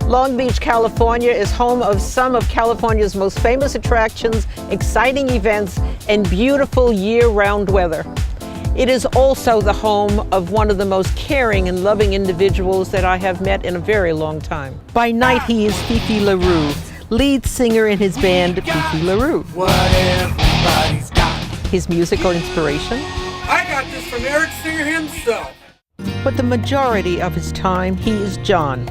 Long Beach, California is home of some of California's most famous attractions, exciting events, and beautiful year-round weather. It is also the home of one of the most caring and loving individuals that I have met in a very long time. By night, he is Fifi LaRue, lead singer in his band, Fifi LaRue. What everybody's got. His musical inspiration? I got this from Eric Singer himself. But the majority of his time, he is John,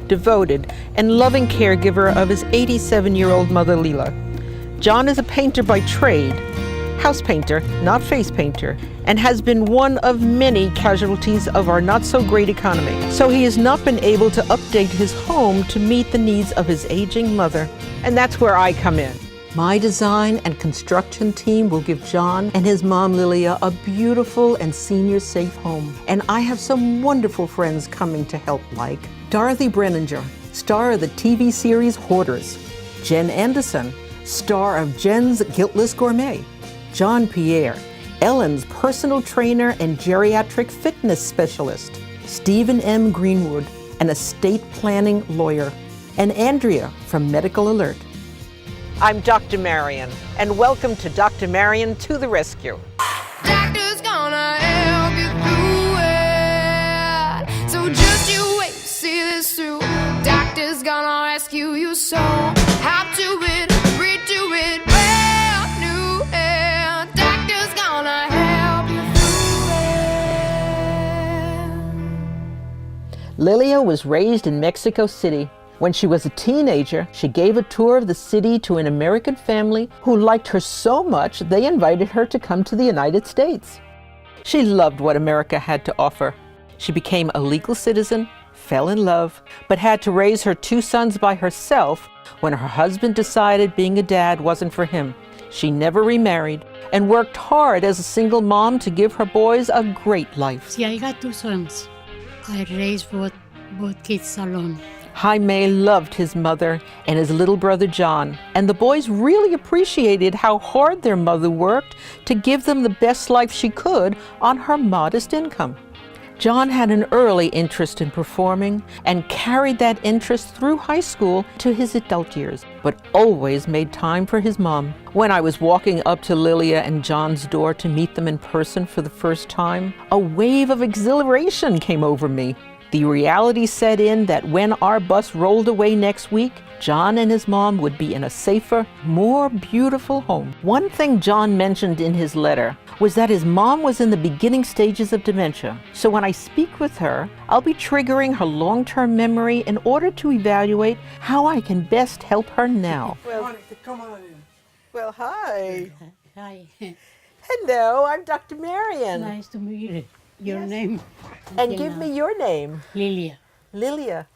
devoted and loving caregiver of his 87-year-old mother, Leela. John is a painter by trade, house painter, not face painter, and has been one of many casualties of our not-so-great economy. So he has not been able to update his home to meet the needs of his aging mother. And that's where I come in. My design and construction team will give John and his mom, Lilia, a beautiful and senior-safe home. And I have some wonderful friends coming to help, like Dorothy Brenninger, star of the TV series Hoarders; Jen Anderson, star of Jen's Guiltless Gourmet; John Pierre, Ellen's personal trainer and geriatric fitness specialist; Stephen M. Greenwood, an estate planning lawyer; and Andrea from Medical Alert. I'm Dr. Marion, and welcome to Dr. Marion to the Rescue. Doctor's gonna help you through it. So just you wait, see this through. Doctor's gonna rescue your soul. How to it, redo it, brand new air. Doctor's gonna help you through it. Lilia was raised in Mexico City. When she was a teenager, she gave a tour of the city to an American family who liked her so much they invited her to come to the United States. She loved what America had to offer. She became a legal citizen, fell in love, but had to raise her 2 sons by herself when her husband decided being a dad wasn't for him. She never remarried and worked hard as a single mom to give her boys a great life. See, I got 2 sons. I raised both kids alone. Jaime loved his mother and his little brother John, and the boys really appreciated how hard their mother worked to give them the best life she could on her modest income. John had an early interest in performing and carried that interest through high school to his adult years, but always made time for his mom. When I was walking up to Lilia and John's door to meet them in person for the first time, a wave of exhilaration came over me. The reality set in that when our bus rolled away next week, John and his mom would be in a safer, more beautiful home. One thing John mentioned in his letter was that his mom was in the beginning stages of dementia. So when I speak with her, I'll be triggering her long-term memory in order to evaluate how I can best help her now. Come on in. Well, hi. Hi. Hello, I'm Dr. Marion. Nice to meet you. Your name? And give me your name. Lilia. Lilia.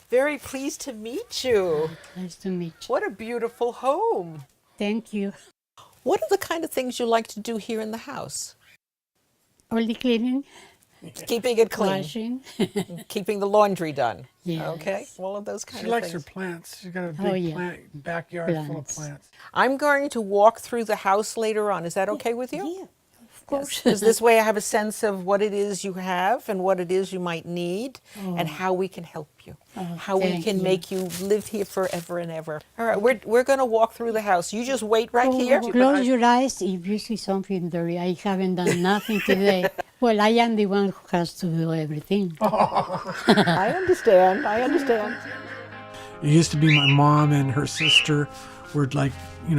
Very pleased to meet you. Nice to meet you. What a beautiful home. Thank you. What are the kind of things you like to do here in the house? All the cleaning, Keeping it clean. washing. Keeping the laundry done. Yes. Okay, all of those kind She of likes her things. plants. She's got a big Oh, yeah. plant backyard full of Plants. plants. I'm going to walk through the house later on. Is that okay with you? Yeah, of course. Because this way I have a sense of what it is you have and what it is you might need and how we can help you. How we thank can you. make you live here forever and ever. All right, we're going to walk through the house. You just wait right here. Close your eyes if you see something dirty. I haven't done nothing today. Well, I am the one who has to do everything. I understand. I understand. It used to be my mom and her sister were like,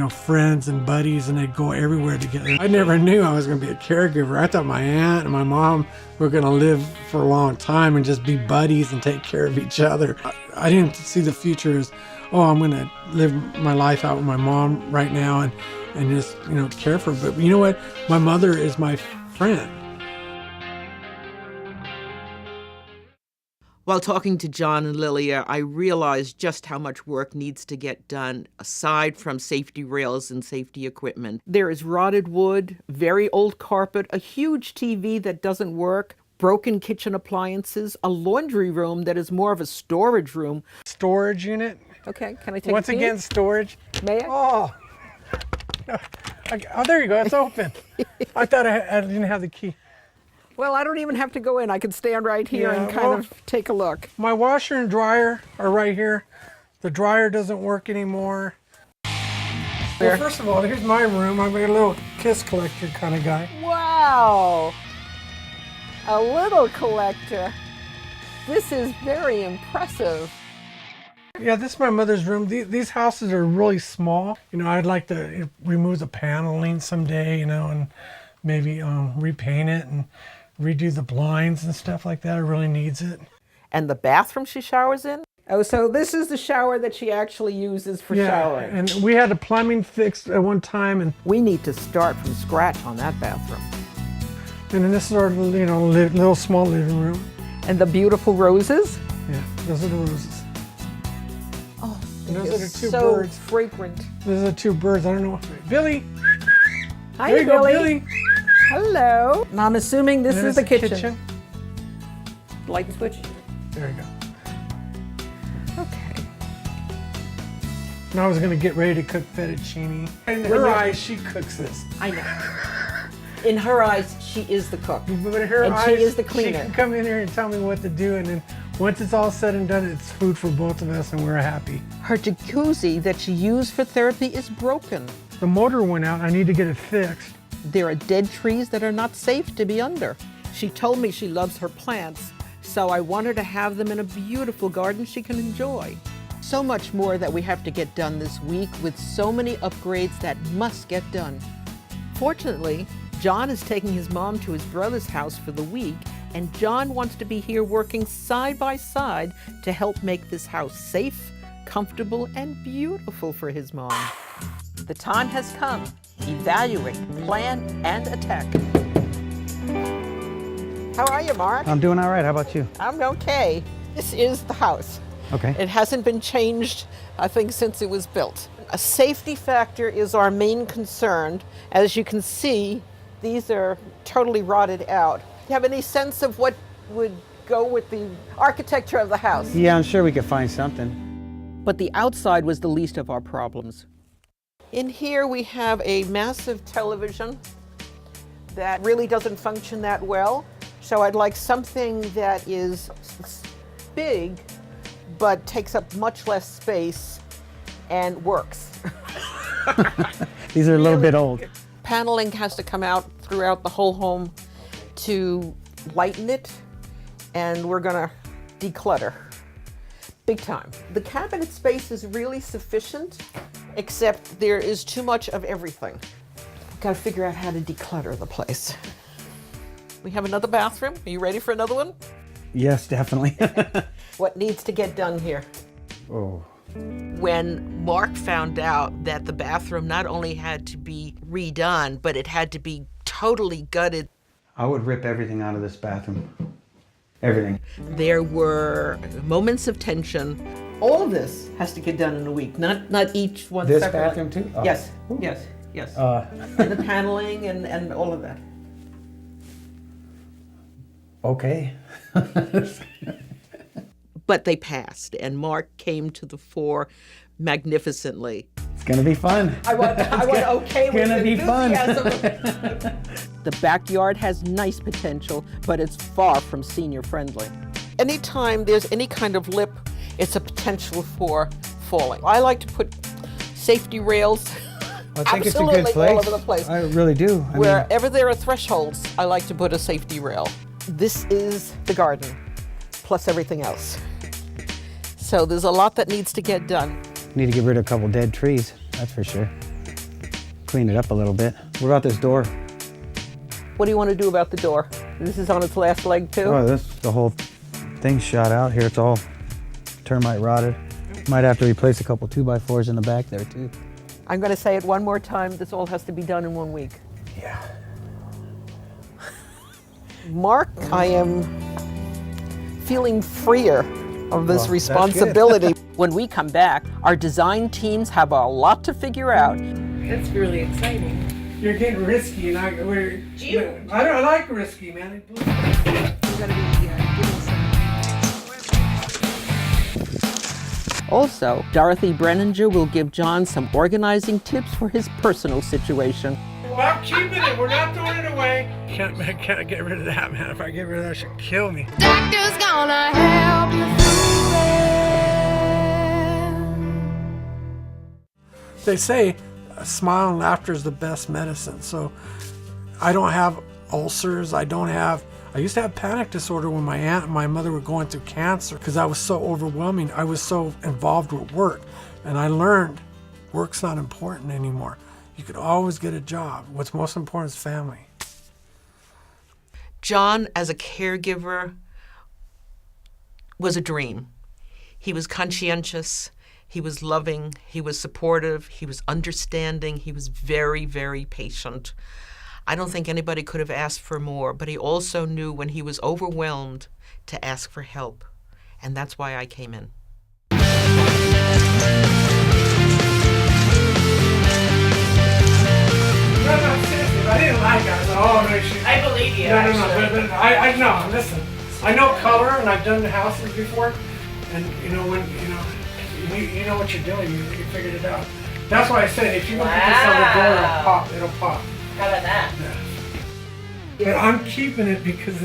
friends and buddies, and they'd go everywhere together. I never knew I was going to be a caregiver. I thought my aunt and my mom were going to live for a long time and just be buddies and take care of each other. I didn't see the future as, I'm going to live my life out with my mom right now and just, care for her. But you know what? My mother is my friend. While talking to John and Lilia, I realized just how much work needs to get done aside from safety rails and safety equipment. There is rotted wood, very old carpet, a huge TV that doesn't work, broken kitchen appliances, a laundry room that is more of a storage room. Storage unit. Okay, can I take Once a peek? again, storage. May I? Oh, there you go. It's open. I thought I didn't have the key. Well, I don't even have to go in. I can stand right here Yeah, and kind of take a look. My washer and dryer are right here. The dryer doesn't work anymore. Well, first of all, here's my room. I'm a little kiss collector kind of guy. Wow! A little collector. This is very impressive. Yeah, this is my mother's room. These houses are really small. You know, I'd like to remove the paneling someday, you know, and maybe repaint it and redo the blinds and stuff like that. It really needs it. And the bathroom she showers in? Oh, so this is the shower that she actually uses for showering. And we had the plumbing fixed at one time, and We need to start from scratch on that bathroom. then this is our, you know, little small living room. And the beautiful roses? Yeah, those are the roses. Oh, And those are the two so birds. fragrant. Those are the two birds. I don't know. Billy, Hi, there you Billy. go, Billy. Hello. And I'm assuming this And is it's the kitchen. Light switch. There you go. Okay. And I was gonna get ready to cook fettuccine. In her eyes, she cooks this. I know. In her eyes, she is the cook. But in her And eyes, she is the she cleaner. can come in here and tell me what to do, and then once it's all said and done, it's food for both of us, and we're happy. Her jacuzzi that she used for therapy is broken. The motor went out. I need to get it fixed. There are dead trees that are not safe to be under. She told me she loves her plants, so I want her to have them in a beautiful garden she can enjoy. So much more that we have to get done this week with so many upgrades that must get done. Fortunately, John is taking his mom to his brother's house for the week, and John wants to be here working side by side to help make this house safe, comfortable, and beautiful for his mom. The time has come. Evaluate, plan, and attack. How are you, Mark? I'm doing all right. How about you? I'm okay. This is the house. Okay. It hasn't been changed, I think, since it was built. A safety factor is our main concern. As you can see, these are totally rotted out. Do you have any sense of what would go with the architecture of the house? Yeah, I'm sure we could find something. But the outside was the least of our problems. In here we have a massive television that really doesn't function that well. So I'd like something that is big, but takes up much less space and works. These are a little bit old. Paneling has to come out throughout the whole home to lighten it, and we're gonna declutter. Big time. The cabinet space is really sufficient, except there is too much of everything. Gotta figure out how to declutter the place. We have another bathroom. Are you ready for another one? Yes, definitely. What needs to get done here? Oh, When Mark found out that the bathroom not only had to be redone, but it had to be totally gutted, I would rip everything out of this bathroom. Everything. there were moments of tension. All of this has to get done in a week, not each one This separately. bathroom too? Oh. Yes, yes. And the paneling and all of that. Okay. But they passed, and Mark came to the fore magnificently. It's gonna be fun. I want okay It's with gonna be fun. enthusiasm. The backyard has nice potential, but it's far from senior friendly. Anytime there's any kind of lip, it's a potential for falling. I like to put safety rails I think it's a absolutely good place. all over the place. I really do. I mean, Wherever there are thresholds, I like to put a safety rail. This is the garden, plus everything else. So there's a lot that needs to get done. need to get rid of a couple dead trees. That's for sure. Clean it up a little bit. What about this door? What do you want to do about the door? This is on its last leg too? Oh, the whole thing's shot out here. It's all termite rotted. Might have to replace a couple 2x4s in the back there too. I'm going to say it one more time. This all has to be done in 1 week. Yeah. Mark, I am feeling freer of this Well, that's responsibility. When we come back, our design teams have a lot to figure out. That's really exciting. You're getting risky, and I don't like risky, man. We're going to be giving some. Also, Dorothy Brenninger will give John some organizing tips for his personal situation. Well, I'm keeping it. We're not throwing it away. Can't get rid of that, man. If I get rid of that, she'll kill me. Doctor's gonna help you through it. They say a smile and laughter is the best medicine. So I don't have ulcers. I used to have panic disorder when my aunt and my mother were going through cancer because I was so overwhelming. I was so involved with work. And I learned work's not important anymore. You could always get a job. What's most important is family. John, as a caregiver, was a dream. He was conscientious, he was loving, he was supportive, he was understanding, he was very, very patient. I don't think anybody could have asked for more, but he also knew when he was overwhelmed to ask for help. And that's why I came in. No, seriously, I didn't like it. Oh, no, she... I believe you. No, but I know. Listen, I know color, and I've done houses before, and you know when you know what you're doing. You figured it out. That's why I said if you don't put this on the door, it'll pop. It'll pop. How about that? Yeah. But I'm keeping it because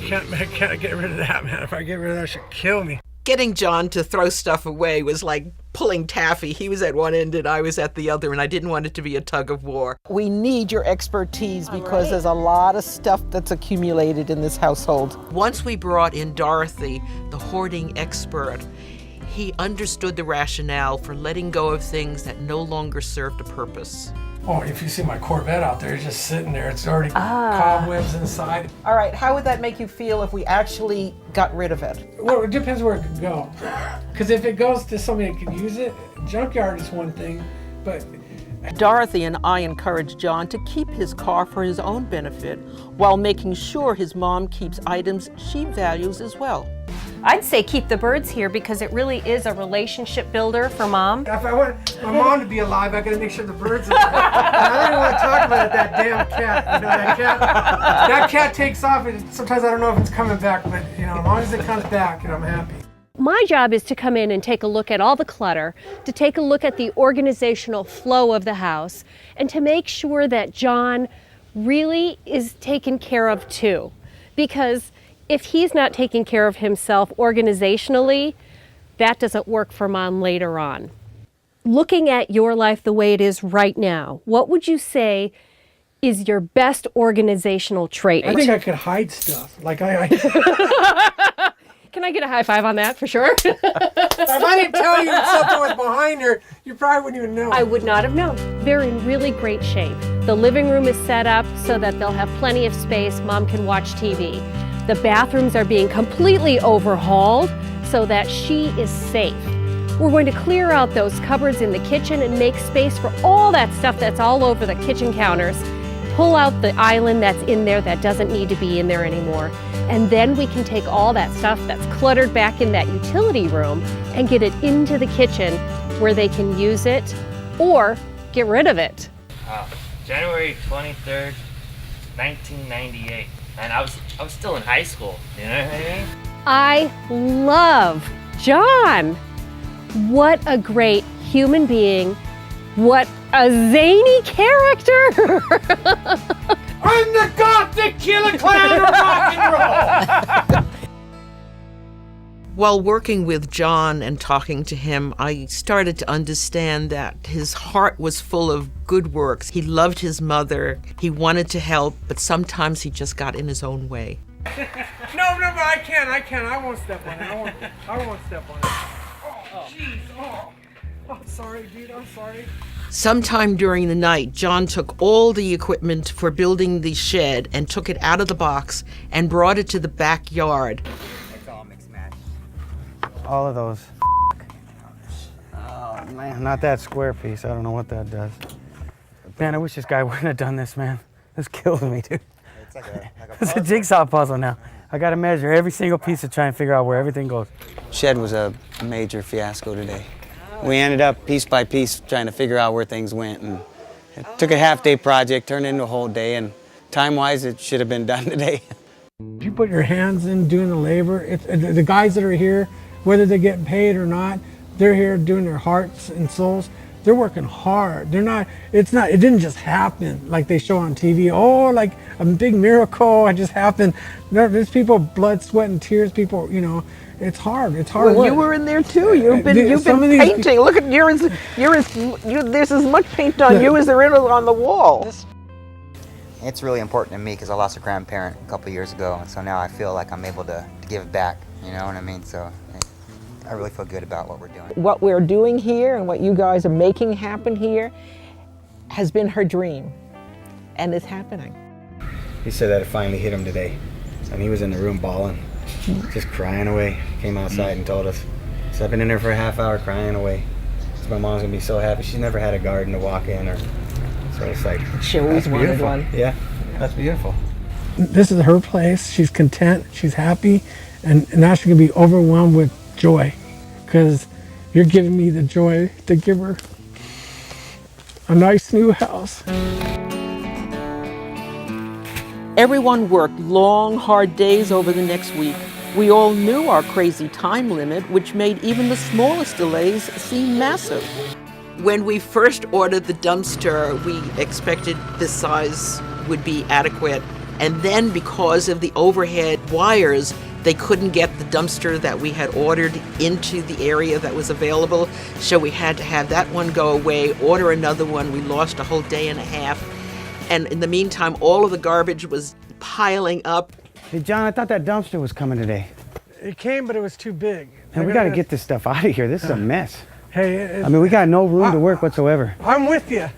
can't get rid of that, man. If I get rid of that, she'll kill me. Getting John to throw stuff away was like pulling taffy. He was at one end and I was at the other, and I didn't want it to be a tug of war. We need your expertise because there's a lot of stuff that's accumulated in this household. Once we brought in Dorothy, the hoarding expert, he understood the rationale for letting go of things that no longer served a purpose. Oh, if you see my Corvette out there, it's just sitting there. It's already cobwebs inside. All right, how would that make you feel if we actually got rid of it? Well, it depends where it could go. Because if it goes to somebody that could use it, junkyard is one thing, but... Dorothy and I encouraged John to keep his car for his own benefit while making sure his mom keeps items she values as well. I'd say keep the birds here because it really is a relationship builder for Mom. If I want my mom to be alive, I gotta make sure the birds are alive. I don't even want to talk about that damn cat. You know, that cat takes off, and sometimes I don't know if it's coming back, but you know, as long as it comes back, you know, I'm happy. My job is to come in and take a look at all the clutter, to take a look at the organizational flow of the house, and to make sure that John really is taken care of too. Because if he's not taking care of himself organizationally, that doesn't work for Mom later on. Looking at your life the way it is right now, what would you say is your best organizational trait? I think I could hide stuff. Like Can I get a high five on that for sure? If I didn't tell you that something was behind her, you probably wouldn't even know. I would not have known. They're in really great shape. The living room is set up so that they'll have plenty of space. Mom can watch TV. The bathrooms are being completely overhauled so that she is safe. We're going to clear out those cupboards in the kitchen and make space for all that stuff that's all over the kitchen counters. Pull out the island that's in there that doesn't need to be in there anymore. And then we can take all that stuff that's cluttered back in that utility room and get it into the kitchen where they can use it or get rid of it. January 23rd, 1998. And I was still in high school, you know what I mean? I love John. What a great human being. What a zany character. I'm the Gothic killer clown of rock and roll. While working with John and talking to him, I started to understand that his heart was full of good works. He loved his mother. He wanted to help, but sometimes he just got in his own way. No, but I can't. I won't step on it. I won't step on it. Oh, jeez. Oh, sorry, dude. I'm sorry. Sometime during the night, John took all the equipment for building the shed and took it out of the box and brought it to the backyard. All of those. Oh man, not that square piece. I don't know what that does. Man, I wish this guy wouldn't have done this, man. This kills me, dude. It's like a it's a jigsaw puzzle now. I gotta measure every single piece to try and figure out where everything goes. Shed was a major fiasco today. We ended up piece by piece trying to figure out where things went, and it took a half-day project, turned into a whole day, and time-wise it should have been done today. You put your hands in doing the labor. The guys that are here, whether they're getting paid or not, they're here doing their hearts and souls. they're working hard. It didn't just happen like they show on TV. Oh, like a big miracle, it just happened. There's people, blood, sweat, and tears. People, it's hard. It's hard Well, work. you were in there too. You've been painting. Look at there's as much paint on you as there is on the wall. It's really important to me because I lost a grandparent a couple years ago, and so now I feel like I'm able to give back, you know what I mean? So I really feel good about what we're doing. What we're doing here and what you guys are making happen here has been her dream, and it's happening. He said that it finally hit him today. And he was in the room bawling, just crying away. Came outside and told us. So I've been in there for a half hour crying away. So my mom's gonna be so happy. She's never had a garden to walk in, so it's like, She always that's wanted beautiful. one. Yeah, that's beautiful. This is her place. She's content. She's happy, and now she's gonna be overwhelmed with joy, because you're giving me the joy to give her a nice new house. Everyone worked long, hard days over the next week. We all knew our crazy time limit, which made even the smallest delays seem massive. When we first ordered the dumpster, we expected this size would be adequate. And then because of the overhead wires, they couldn't get the dumpster that we had ordered into the area that was available. So we had to have that one go away, order another one. We lost a whole day and a half. And in the meantime, all of the garbage was piling up. Hey, John, I thought that dumpster was coming today. It came, but it was too big. And we got to get this stuff out of here. This is a mess. Hey, I mean, we got no room to work whatsoever. I'm with you.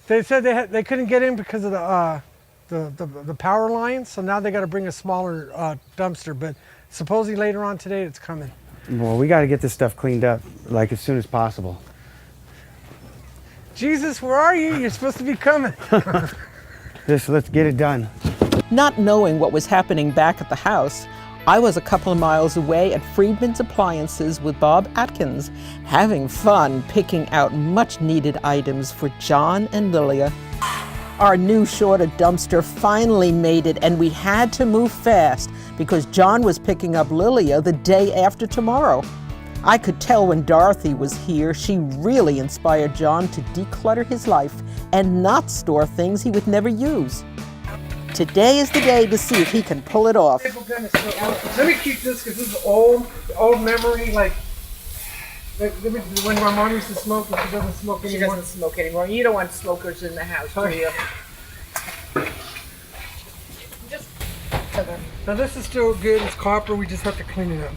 They said they couldn't get in because of the power lines, so now they got to bring a smaller dumpster. But supposedly later on today, it's coming. Well, we got to get this stuff cleaned up, like as soon as possible. Jesus, where are you? You're supposed to be coming. Let's get it done. Not knowing what was happening back at the house, I was a couple of miles away at Friedman's Appliances with Bob Atkins, having fun picking out much-needed items for John and Lilia. Our new shorter dumpster finally made it, and we had to move fast because John was picking up Lilia the day after tomorrow. I could tell when Dorothy was here, she really inspired John to declutter his life and not store things he would never use. Today is the day to see if he can pull it off. Let me keep this because this is old memory. Like when my mom used to smoke, but she doesn't smoke anymore. She doesn't smoke anymore. You don't want smokers in the house, do you? Now this is still good. It's copper. We just have to clean it up.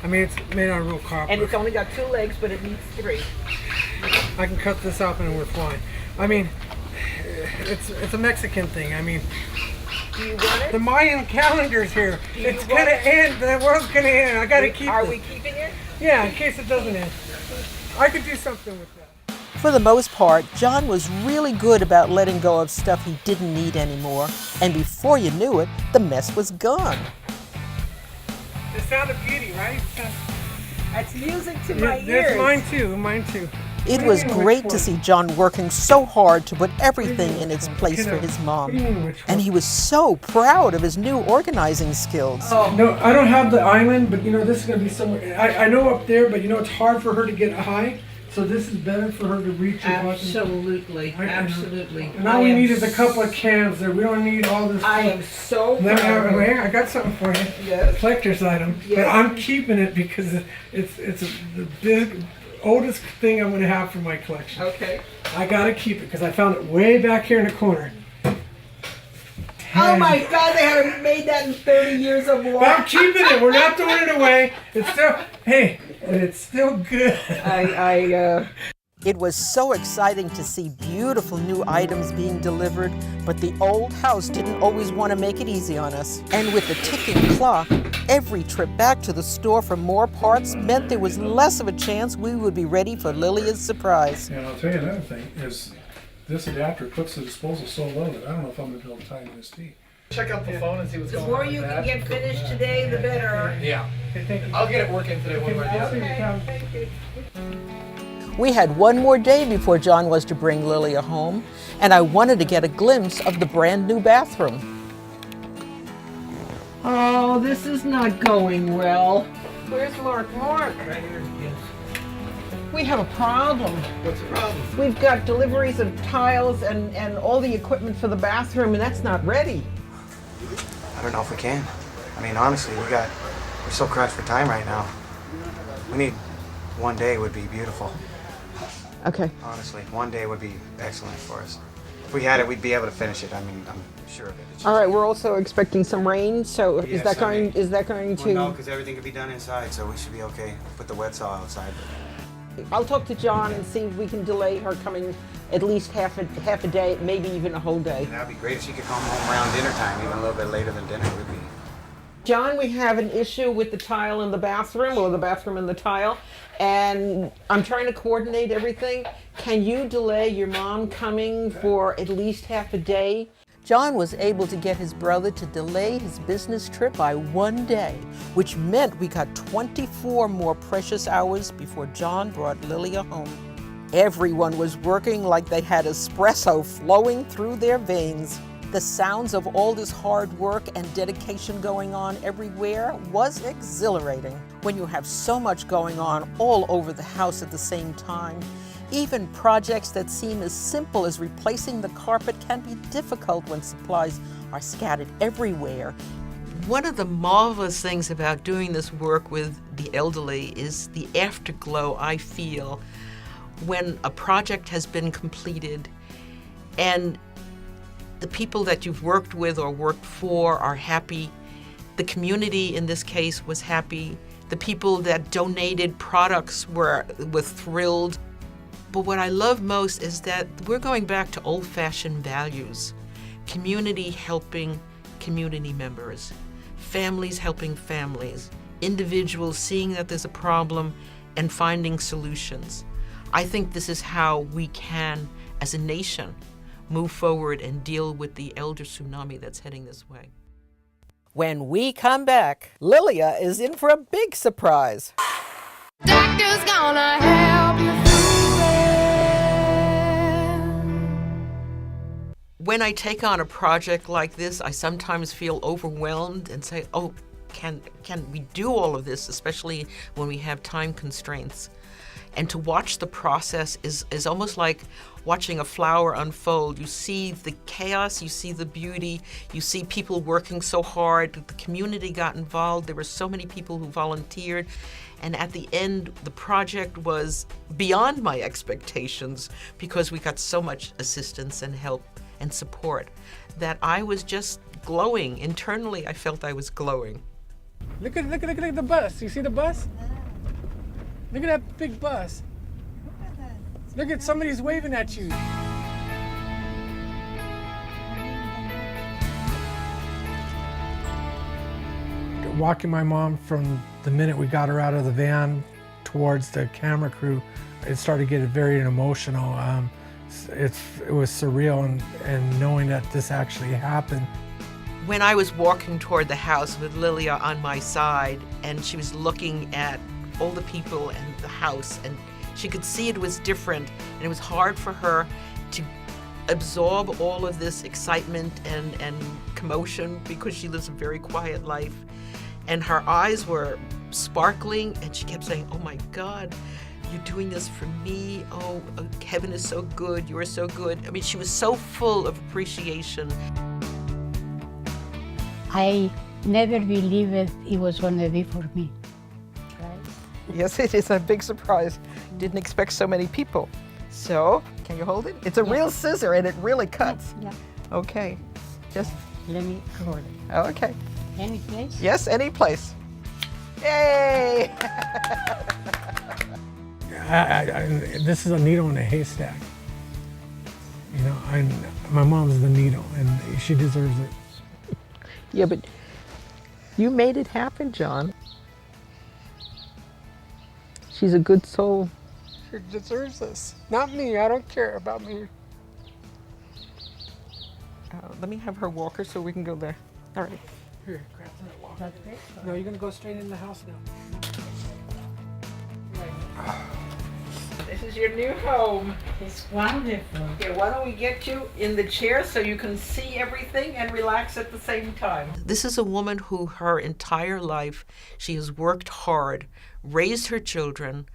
I mean, it's made out of real copper. And it's only got 2 legs, but it needs 3. I can cut this off and we're fine. I mean, it's a Mexican thing. I mean, Do you want it? the Mayan calendar's here. It's gonna end. The world's gonna end. I gotta keep it. Are we keeping it? Yeah, in case it doesn't end. I could do something with that. For the most part, John was really good about letting go of stuff he didn't need anymore, and before you knew it, the mess was gone. The sound of beauty, right? That's music to my That's ears. mine too. It was great to see John working so hard to put everything in its place for his mom. And he was so proud of his new organizing skills. No, I don't have the island, but this is gonna be somewhere. I know up there, but it's hard for her to get high. So this is better for her to reach your button. Absolutely, absolutely. And all we need is a couple of cans there. We don't need all this. I am so Now, proud. I got something for you. Yes. A collector's item. Yes. But I'm keeping it because it's the big oldest thing I'm going to have for my collection. Okay. I got to keep it because I found it way back here in the corner. Oh my God, they haven't made that in 30 years or more. But I'm keeping it. We're not throwing it away. It's still, and it's still good. It was so exciting to see beautiful new items being delivered, but the old house didn't always want to make it easy on us. And with the ticking clock, every trip back to the store for more parts meant there was less of a chance we would be ready for Lilia's surprise. And I'll tell you another thing is this adapter puts the disposal so low that I don't know if I'm going to be able to tie it in this teeth. Check out the phone and see what's The going more on. you with can that. get finished today, the better. Yeah. I'll get it working today one way or the other. Thank you. We had one more day before John was to bring Lilia home, and I wanted to get a glimpse of the brand new bathroom. Oh, this is not going well. Where's Mark? Mark! Right here, yes. We have a problem. What's the problem? We've got deliveries of tiles and all the equipment for the bathroom, and that's not ready. I don't know if we can. I mean, honestly, we're so crunched for time right now. We need one day would be beautiful. Okay. Honestly, one day would be excellent for us. If we had it, we'd be able to finish it. I mean, I'm sure of it. It's All just- right, we're also expecting some rain, so Yeah, is that Sunday. going to... Well, no, because everything can be done inside, so we should be okay. Put the wet saw outside. I'll talk to John and see if we can delay her coming at least half a day, maybe even a whole day. That'd be great if she could come home around dinner time, even a little bit later than dinner would be. John, we have an issue with the tile in the bathroom, or the bathroom and the tile, and I'm trying to coordinate everything. Can you delay your mom coming for at least half a day? John was able to get his brother to delay his business trip by one day, which meant we got 24 more precious hours before John brought Lilia home. Everyone was working like they had espresso flowing through their veins. The sounds of all this hard work and dedication going on everywhere was exhilarating. When you have so much going on all over the house at the same time, even projects that seem as simple as replacing the carpet can be difficult when supplies are scattered everywhere. One of the marvelous things about doing this work with the elderly is the afterglow I feel when a project has been completed and the people that you've worked with or worked for are happy. The community in this case was happy. The people that donated products were thrilled. But what I love most is that we're going back to old-fashioned values. Community helping community members, families helping families, individuals seeing that there's a problem and finding solutions. I think this is how we can, as a nation, move forward and deal with the elder tsunami that's heading this way. When we come back, Lilia is in for a big surprise. Doctor's gonna help you through it. When I take on a project like this, I sometimes feel overwhelmed and say, oh, can we do all of this, especially when we have time constraints? And to watch the process is almost like watching a flower unfold. You see the chaos, you see the beauty, you see people working so hard. The community got involved. There were so many people who volunteered. And at the end, the project was beyond my expectations because we got so much assistance and help and support that I was just glowing. Internally, I felt I was glowing. Look at the bus. You see the bus? Look at that big bus. Look at somebody's waving at you. Walking my mom from the minute we got her out of the van towards the camera crew, it started getting very emotional. It was surreal and knowing that this actually happened. When I was walking toward the house with Lilia on my side and she was looking at all the people and the house, and she could see it was different, and it was hard for her to absorb all of this excitement and commotion because she lives a very quiet life. And her eyes were sparkling, and she kept saying, oh my God, you're doing this for me. Oh, heaven is so good, you're so good. I mean, she was so full of appreciation. I never believed it was going to be for me. Yes, it is a big surprise. Didn't expect so many people. So, can you hold it? It's a real scissor and it really cuts. Yeah. Okay, just, Let me hold it. okay. Any place? Yes, any place. Yay! This is a needle in a haystack. You know, my mom's the needle and she deserves it. Yeah, but you made it happen, John. She's a good soul. She deserves this. Not me. I don't care about me. Let me have her walker so we can go there. All right. Here, grab that walker. No, you're gonna go straight in the house now. This is your new home. It's wonderful. Okay, why don't we get you in the chair so you can see everything and relax at the same time? This is a woman who her entire life, she has worked hard, raised her children,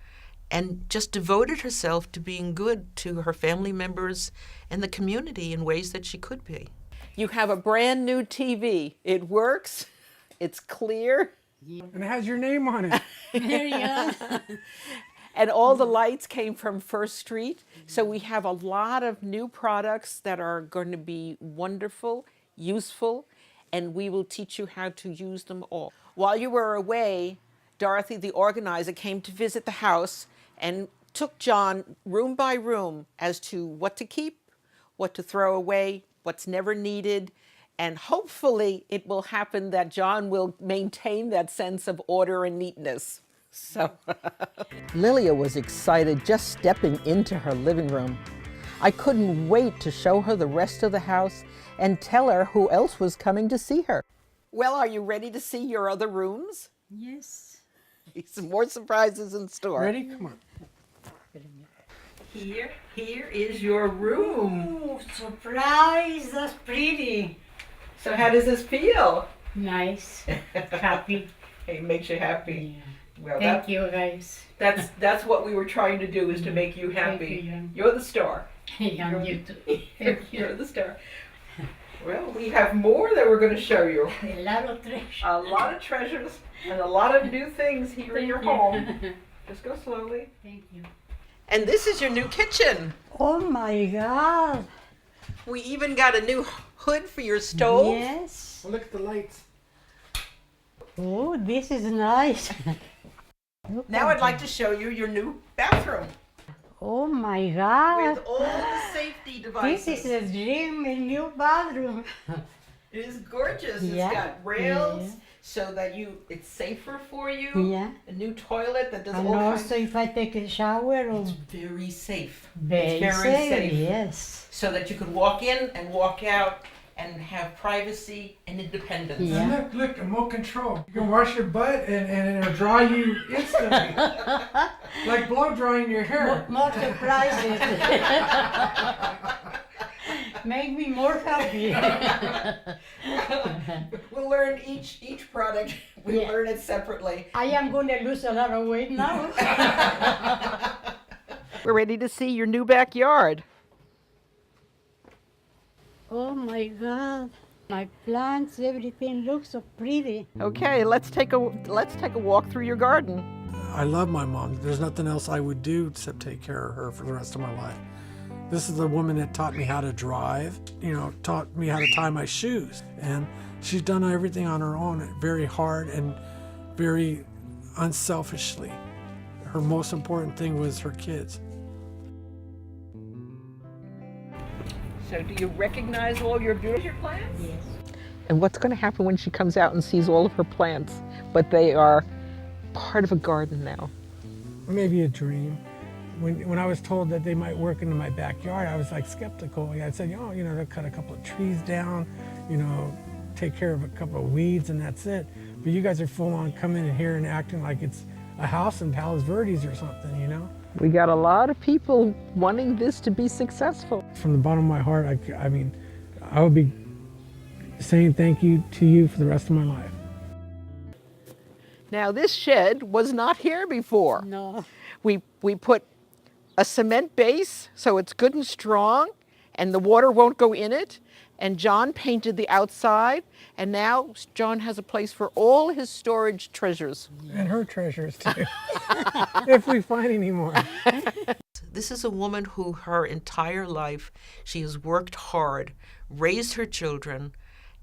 and just devoted herself to being good to her family members and the community in ways that she could be. You have a brand new TV. It works. It's clear. And it has your name on it. Marion. And all the lights came from First Street. So we have a lot of new products that are going to be wonderful, useful, and we will teach you how to use them all. While you were away, Dorothy, the organizer, came to visit the house and took John room by room as to what to keep, what to throw away, what's never needed, and hopefully it will happen that John will maintain that sense of order and neatness. So Lilia was excited just stepping into her living room. I couldn't wait to show her the rest of the house and tell her who else was coming to see her. Well, are you ready to see your other rooms? Yes. Some more surprises in store. Ready? Come on. Here is your room. Oh, surprise! That's pretty. So how does this feel? Nice. Happy. It makes you happy. Yeah. Well, Thank you, guys. that's what we were trying to do, is to make you happy. Thank you. You're the star. And you too. Thank You're you. the star. Well, we have more that we're going to show you. A lot of treasure. A lot of treasures and a lot of new things here in your home. Just go slowly. Thank you. And this is your new kitchen. Oh my God. We even got a new hood for your stove. Yes. Well, look at the lights. Oh, this is nice. Now I'd like to show you your new bathroom Oh my God. with all the safety devices. This is a dream, a new bathroom. It is gorgeous. Yeah. It's got rails Yeah. so that it's safer for you. Yeah. A new toilet that does And all also kinds. if I take a shower, It's oh, very safe. very, it's very safe. Yes. So that you can walk in and walk out and have privacy and independence. Yeah. And look, remote control. You can wash your butt and it'll dry you instantly. Like blow drying your hair. More surprises. Make me more happy. We'll learn each product. We'll Yeah. learn it separately. I am going to lose a lot of weight now. We're ready to see your new backyard. Oh my God. My plants, everything looks so pretty. Okay, let's take a walk through your garden. I love my mom. There's nothing else I would do except take care of her for the rest of my life. This is the woman that taught me how to drive, taught me how to tie my shoes. And she's done everything on her own, very hard and very unselfishly. Her most important thing was her kids. So do you recognize all your beautiful plants? Yes. And what's going to happen when she comes out and sees all of her plants? But they are part of a garden now. Maybe a dream. When I was told that they might work into my backyard, I was like skeptical. I said, they'll cut a couple of trees down, take care of a couple of weeds, and that's it. But you guys are full on coming in here and acting like it's a house in Palos Verdes or something, We got a lot of people wanting this to be successful. From the bottom of my heart, I would be saying thank you to you for the rest of my life. Now this shed was not here before. No. We put a cement base so it's good and strong and the water won't go in it. And John painted the outside, and now John has a place for all his storage treasures. And her treasures too, if we find any more. This is a woman who her entire life, she has worked hard, raised her children,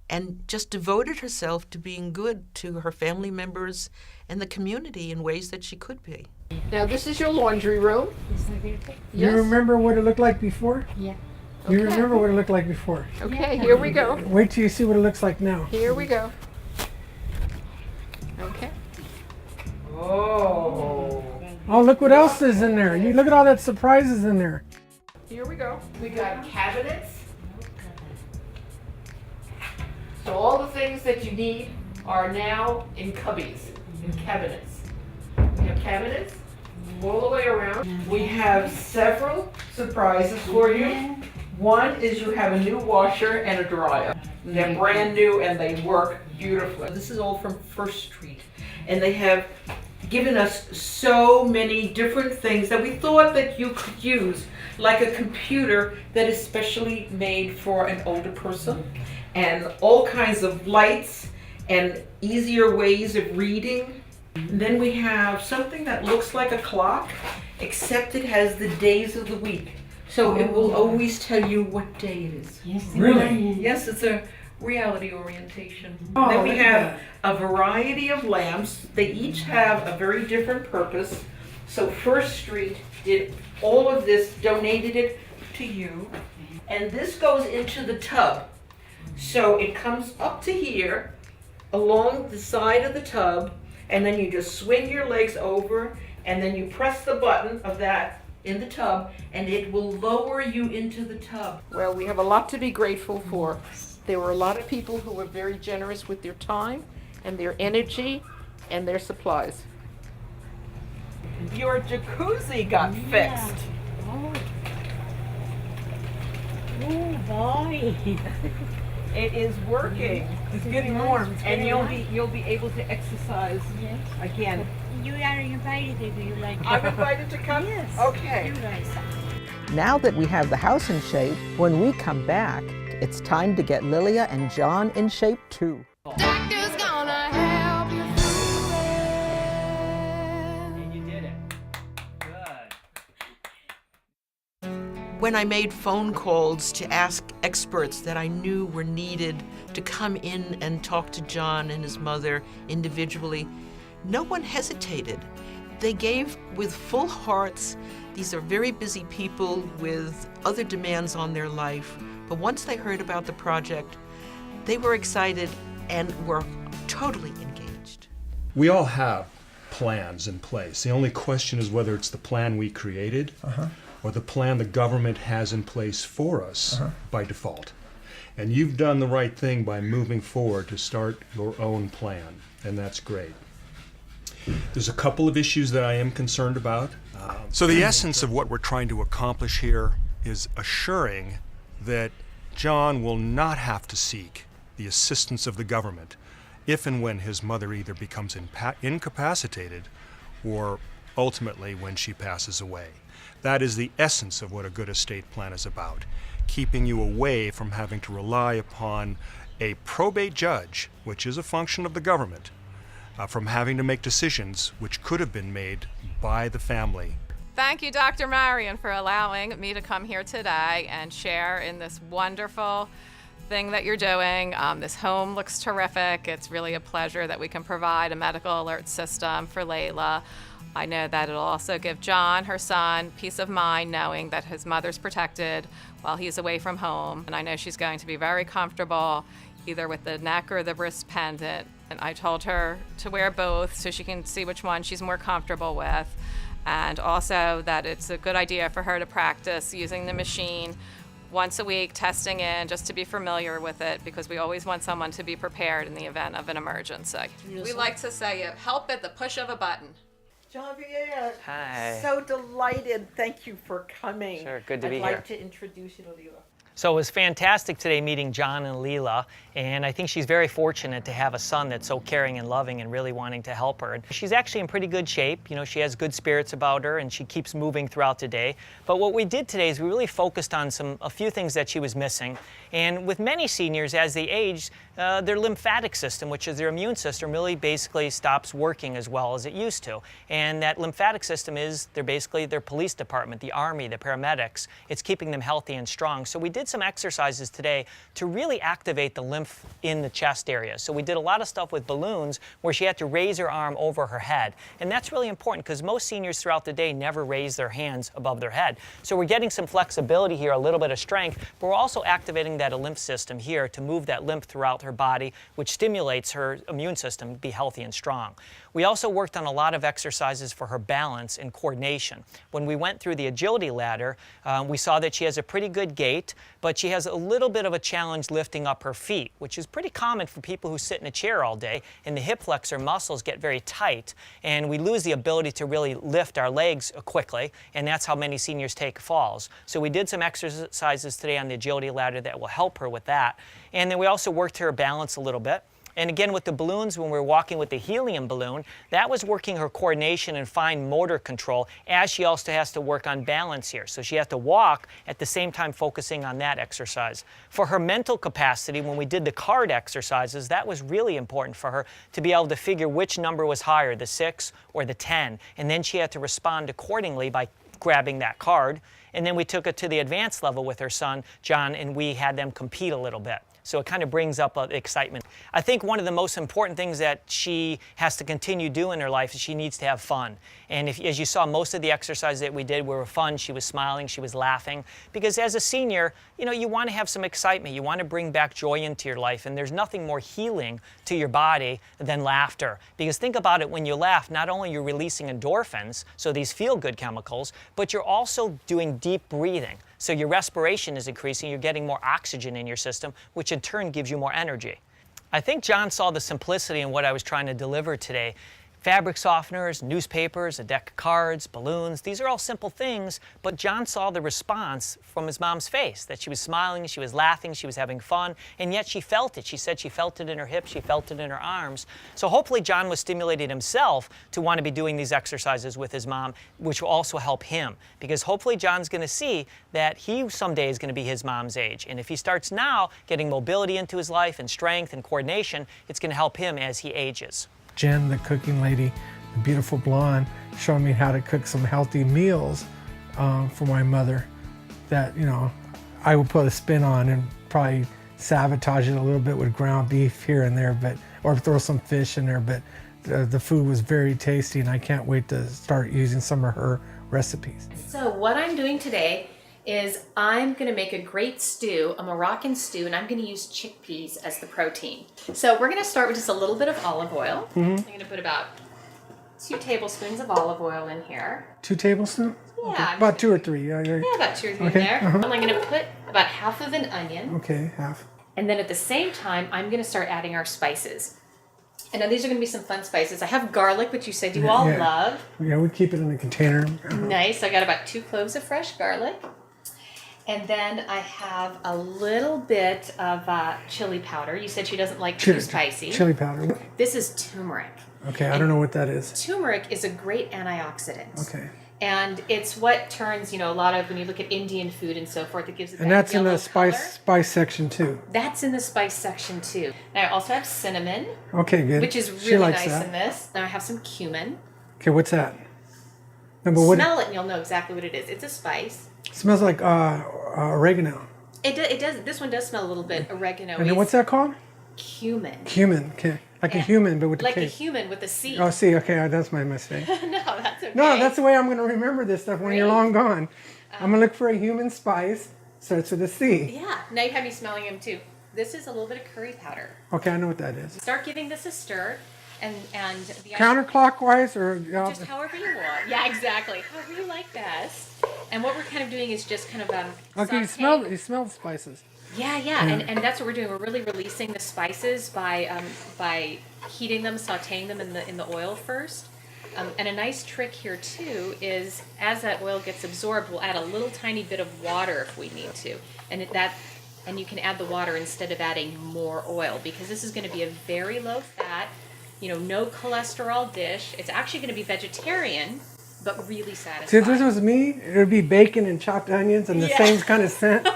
and just devoted herself to being good to her family members and the community in ways that she could be. Now this is your laundry room. Is that beautiful? You remember what it looked like before? Yeah. You remember what it looked like before? Okay, here we go. Wait till you see what it looks like now. Here we go. Okay. Oh. Oh, look what else is in there. You look at all that surprises in there. Here we go. We got cabinets. So all the things that you need are now in cubbies, in cabinets. We have cabinets all the way around. We have several surprises for you. One is you have a new washer and a dryer. They're brand new and they work beautifully. This is all from First Street. And they have given us so many different things that we thought that you could use, like a computer that is specially made for an older person, and all kinds of lights and easier ways of reading. And then we have something that looks like a clock, except it has the days of the week. So it will always tell you what day it is. Yes, Really? Yes, it's a reality orientation. Oh, Then we look at have a variety of lamps. They each have a very different purpose. So First Street did all of this, donated it to you. And this goes into the tub. So it comes up to here, along the side of the tub, and then you just swing your legs over, and then you press the button of that in the tub, and it will lower you into the tub. Well, we have a lot to be grateful for. There were a lot of people who were very generous with their time and their energy and their supplies. Your jacuzzi got fixed. Oh boy. It is working. It's getting warm. And you'll be able to exercise again. You are invited if you like. I'm invited to come? Yes. Okay. You guys. Now that we have the house in shape, when we come back, it's time to get Lilia and John in shape too. Doctor's gonna help you through it. And you did it. Good. When I made phone calls to ask experts that I knew were needed to come in and talk to John and his mother individually, no one hesitated. They gave with full hearts. These are very busy people with other demands on their life. But once they heard about the project, they were excited and were totally engaged. We all have plans in place. The only question is whether it's the plan we created or the plan the government has in place for us by default. And you've done the right thing by moving forward to start your own plan, and that's great. There's a couple of issues that I am concerned about. So the essence of what we're trying to accomplish here is assuring that John will not have to seek the assistance of the government if and when his mother either becomes incapacitated or ultimately when she passes away. That is the essence of what a good estate plan is about, keeping you away from having to rely upon a probate judge, which is a function of the government, from having to make decisions which could have been made by the family. Thank you, Dr. Marion, for allowing me to come here today and share in this wonderful thing that you're doing. This home looks terrific. It's really a pleasure that we can provide a medical alert system for Layla. I know that it'll also give John, her son, peace of mind knowing that his mother's protected while he's away from home. And I know she's going to be very comfortable either with the neck or the wrist pendant. And I told her to wear both so she can see which one she's more comfortable with. And also that it's a good idea for her to practice using the machine once a week, testing in, just to be familiar with it, because we always want someone to be prepared in the event of an emergency. We like to say help at the push of a button. Jean-Pierre, Hi. so delighted. Thank you for coming. Sure, good to be I'd here. like to introduce you to Leela. So it was fantastic today meeting John and Leela, and I think she's very fortunate to have a son that's so caring and loving and really wanting to help her. And she's actually in pretty good shape. You know, she has good spirits about her and she keeps moving throughout the day. But what we did today is we really focused on a few things that she was missing. And with many seniors, as they age, their lymphatic system, which is their immune system, really basically stops working as well as it used to. And that lymphatic system is basically their police department, the army, the paramedics. It's keeping them healthy and strong. So we did some exercises today to really activate the lymph in the chest area. So we did a lot of stuff with balloons where she had to raise her arm over her head. And that's really important because most seniors throughout the day never raise their hands above their head. So we're getting some flexibility here, a little bit of strength, but we're also activating that lymph system here to move that lymph throughout her body, which stimulates her immune system to be healthy and strong. We also worked on a lot of exercises for her balance and coordination. When we went through the agility ladder, we saw that she has a pretty good gait, but she has a little bit of a challenge lifting up her feet, which is pretty common for people who sit in a chair all day, and the hip flexor muscles get very tight, and we lose the ability to really lift our legs quickly, and that's how many seniors take falls. So we did some exercises today on the agility ladder that will help her with that. And then we also worked her balance a little bit. And again, with the balloons, when we were walking with the helium balloon, that was working her coordination and fine motor control, as she also has to work on balance here. So she has to walk at the same time focusing on that exercise. For her mental capacity, when we did the card exercises, that was really important for her to be able to figure which number was higher, the 6 or the 10. And then she had to respond accordingly by grabbing that card. And then we took it to the advanced level with her son, John, and we had them compete a little bit. So it kind of brings up excitement. I think one of the most important things that she has to continue doing in her life is she needs to have fun. And as you saw, most of the exercises that we did were fun. She was smiling, she was laughing. Because as a senior, you want to have some excitement. You want to bring back joy into your life. And there's nothing more healing to your body than laughter. Because think about it, when you laugh, not only you're releasing endorphins, so these feel-good chemicals, but you're also doing deep breathing. So your respiration is increasing, you're getting more oxygen in your system, which in turn gives you more energy. I think John saw the simplicity in what I was trying to deliver today. Fabric softeners, newspapers, a deck of cards, balloons, these are all simple things, but John saw the response from his mom's face, that she was smiling, she was laughing, she was having fun, and yet she felt it. She said she felt it in her hips, she felt it in her arms. So hopefully John was stimulated himself to want to be doing these exercises with his mom, which will also help him, because hopefully John's going to see that he someday is going to be his mom's age. And if he starts now getting mobility into his life and strength and coordination, it's going to help him as he ages. Jen, the cooking lady, the beautiful blonde, showed me how to cook some healthy meals for my mother that, I would put a spin on and probably sabotage it a little bit with ground beef here and there, or throw some fish in there, but the food was very tasty, and I can't wait to start using some of her recipes. So what I'm doing today is I'm gonna make a great stew, a Moroccan stew, and I'm gonna use chickpeas as the protein. So we're gonna start with just a little bit of olive oil. I'm gonna put about 2 tablespoons of olive oil in here. 2 tablespoons? Yeah. Okay. About 2 or 3. Yeah, About 2 or 3 in okay. there. I'm gonna put about half of an onion. Okay, half. And then at the same time, I'm gonna start adding our spices. And now these are gonna be some fun spices. I have garlic, which you said you all love. Yeah, we keep it in a container. Nice, I got about 2 cloves of fresh garlic. And then I have a little bit of chili powder. You said she doesn't like too spicy. Chili powder. This is turmeric. Okay, I don't know what that is. Turmeric is a great antioxidant. Okay. And it's what turns, a lot of, when you look at Indian food and so forth, it gives it And that that's in yellow the spice section too. That's in the spice section too. Now I also have cinnamon. Okay, good. Which is She really likes nice that. in this. Now I have some cumin. Okay, what's that? What? Smell it and you'll know exactly what it is. It's a spice. Smells like oregano. It does. This one does smell a little bit oregano. And then what's that called? Cumin. Cumin. Okay, like a human, but with the Like K. a human with a C. Oh, see, okay, that's my mistake. No, that's okay. No, that's the way I'm going to remember this stuff when you're long gone. I'm going to look for a human spice, starts with a C. Yeah. Now you have me smelling them too. This is a little bit of curry powder. Okay, I know what that is. Start giving this a stir, and the Counterclockwise or just however you want. Yeah, exactly. However you like best. And what we're kind of doing is just kind of okay, sauteing. you smell the spices. Yeah. And that's what we're doing. We're really releasing the spices by heating them, sauteing them in the oil first. And a nice trick here too is as that oil gets absorbed, we'll add a little tiny bit of water if we need to, and you can add the water instead of adding more oil, because this is going to be a very low fat, no cholesterol dish. It's actually going to be vegetarian, but really satisfying. See, if this was me, it would be bacon and chopped onions and the same kind of scent.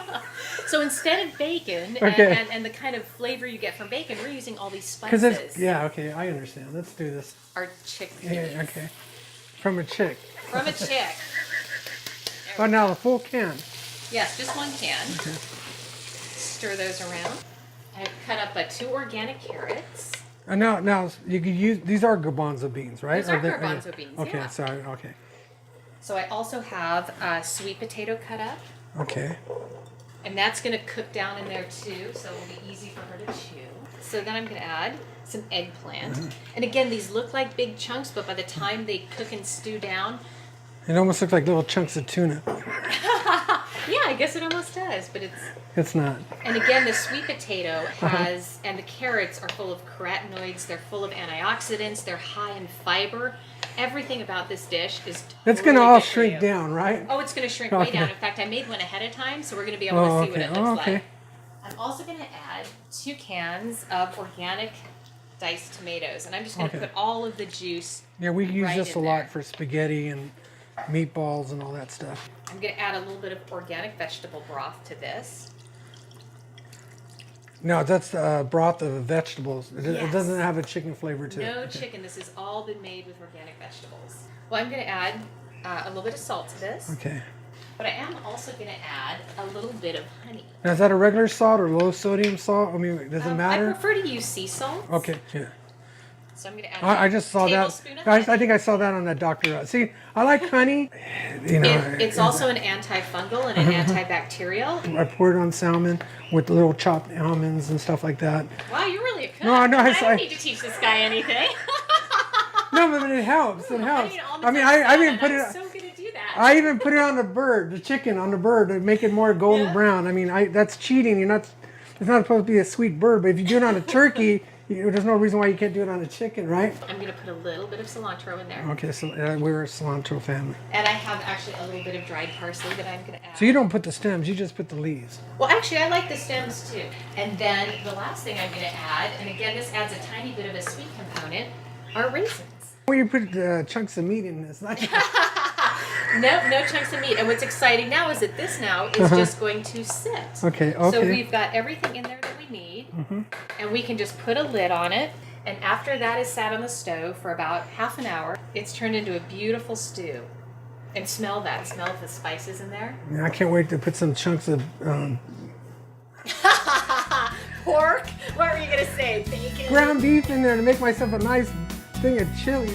So instead of bacon Okay. and the kind of flavor you get from bacon, we're using all these spices. Okay, I understand. Let's do this. Our chickpeas. Yeah, okay. From a chick. From a chick. Oh, now a full can. Yes, just 1 can. Okay. Stir those around. I've cut up 2 organic carrots. Now you could use, these are garbanzo beans, right? These are garbanzo beans, Okay, yeah. sorry, okay. So I also have sweet potato cut up. Okay. And that's going to cook down in there too, so it'll be easy for her to chew. So then I'm going to add some eggplant. And again, these look like big chunks, but by the time they cook and stew down... It almost looks like little chunks of tuna. Yeah, I guess it almost does, but It's not. And again, the sweet potato has, and the carrots are full of carotenoids, they're full of antioxidants, they're high in fiber. Everything about this dish is totally It's going to all good for shrink you. down, right? Oh, it's going to shrink Okay. way down. In fact, I made one ahead of time, so we're going to be able to see what it looks like. I'm also going to add 2 cans of organic diced tomatoes, and I'm just going to Okay. put all of the juice. Yeah, we use right this a in lot there. for spaghetti and meatballs and all that stuff. I'm going to add a little bit of organic vegetable broth to this. No, that's broth of vegetables. It Yes. doesn't have a chicken flavor to it. No Okay. chicken. This has all been made with organic vegetables. Well, I'm going to add a little bit of salt to this, Okay. but I am also going to add a little bit of honey. Now, is that a regular salt or low sodium salt? I mean, does it I matter? prefer to use sea salt. Okay, yeah. So I'm going to add I just saw that. tablespoon of Guys, honey. I think I saw that on that Dr. See, I like honey. You know, It's also an antifungal and an antibacterial. I poured it on salmon with little chopped almonds and stuff like that. Wow, you're really a cook. No, no, I I- don't need to teach this guy anything. No, but it helps. It helps. Almonds I mean, and I even salmon, put I'm it. so good to do that. I even put it on the bird, the chicken on the bird to make it more golden brown. I mean, that's cheating. You're not. It's not supposed to be a sweet bird, but if you do it on a turkey, there's no reason why you can't do it on a chicken, right? I'm going to put a little bit of cilantro in there. Okay, so we're a cilantro family. And I have actually a little bit of dried parsley that I'm going to add. So you don't put the stems, you just put the leaves. Well, actually, I like the stems too. And then the last thing I'm going to add, and again, this adds a tiny bit of a sweet component, are raisins. Well, you put chunks of meat in this. Not No chunks of meat. And what's exciting now is that this now is just going to sit. Okay, So okay. we've got everything in there that we need, Mhm. and we can just put a lid on it. And after that is sat on the stove for about half an hour, it's turned into a beautiful stew. And smell that. Smell the spices in there. I can't wait to put some chunks of Pork? What were you going to say? Bacon? ground beef in there to make myself a nice thing of chili.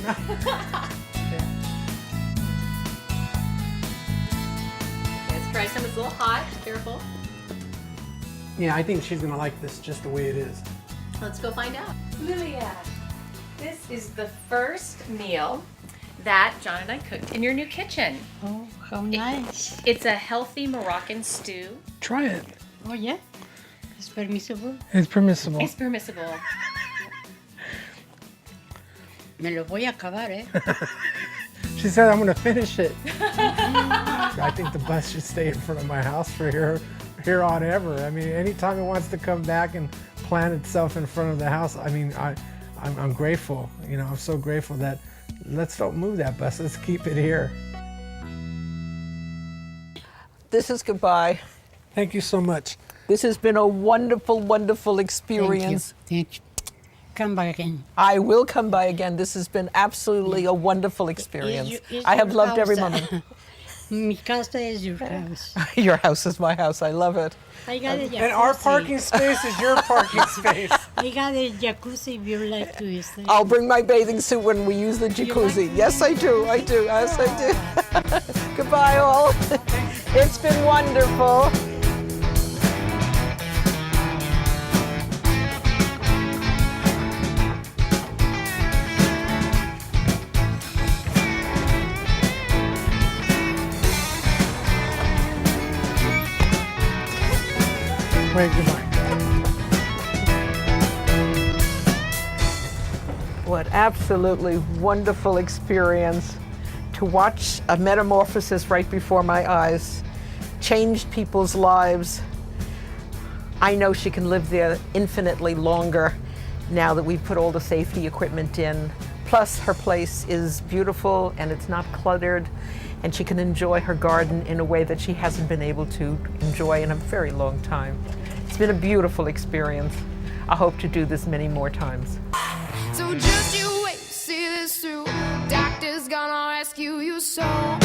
Let's try some. It's a little hot. Careful. Yeah, I think she's gonna like this just the way it is. Let's go find out. Lilia, this is the first meal that John and I cooked in your new kitchen. Oh, how nice. It's a healthy Moroccan stew. Try it. Oh, yeah? It's permissible? It's permissible. It's permissible. Me lo voy a acabar, eh? She said I'm gonna finish it. I think the bus should stay in front of my house for here on ever. I mean, anytime it wants to come back and plant itself in front of the house, I mean, I'm grateful. You know, I'm so grateful that let's don't move that bus. Let's keep it here. This is goodbye. Thank you so much. This has been a wonderful, wonderful experience. Thank you. Come back again. I will come by again. This has been absolutely a wonderful experience. I have loved every moment. Mi casa is your house. Your house is my house. I love it. I got a jacuzzi. And our parking space is your parking space. I got a jacuzzi if you like to use it. I'll bring my bathing suit when we use the jacuzzi. Yes, I do. I do. Yes, I do. Goodbye, all. It's been wonderful. Wait, goodbye. What absolutely wonderful experience to watch a metamorphosis right before my eyes, changed people's lives. I know she can live there infinitely longer now that we've put all the safety equipment in. Plus, her place is beautiful and it's not cluttered, and she can enjoy her garden in a way that she hasn't been able to enjoy in a very long time. It's been a beautiful experience. I hope to do this many more times. So just you wait, see this through. Doctor's gonna rescue your soul.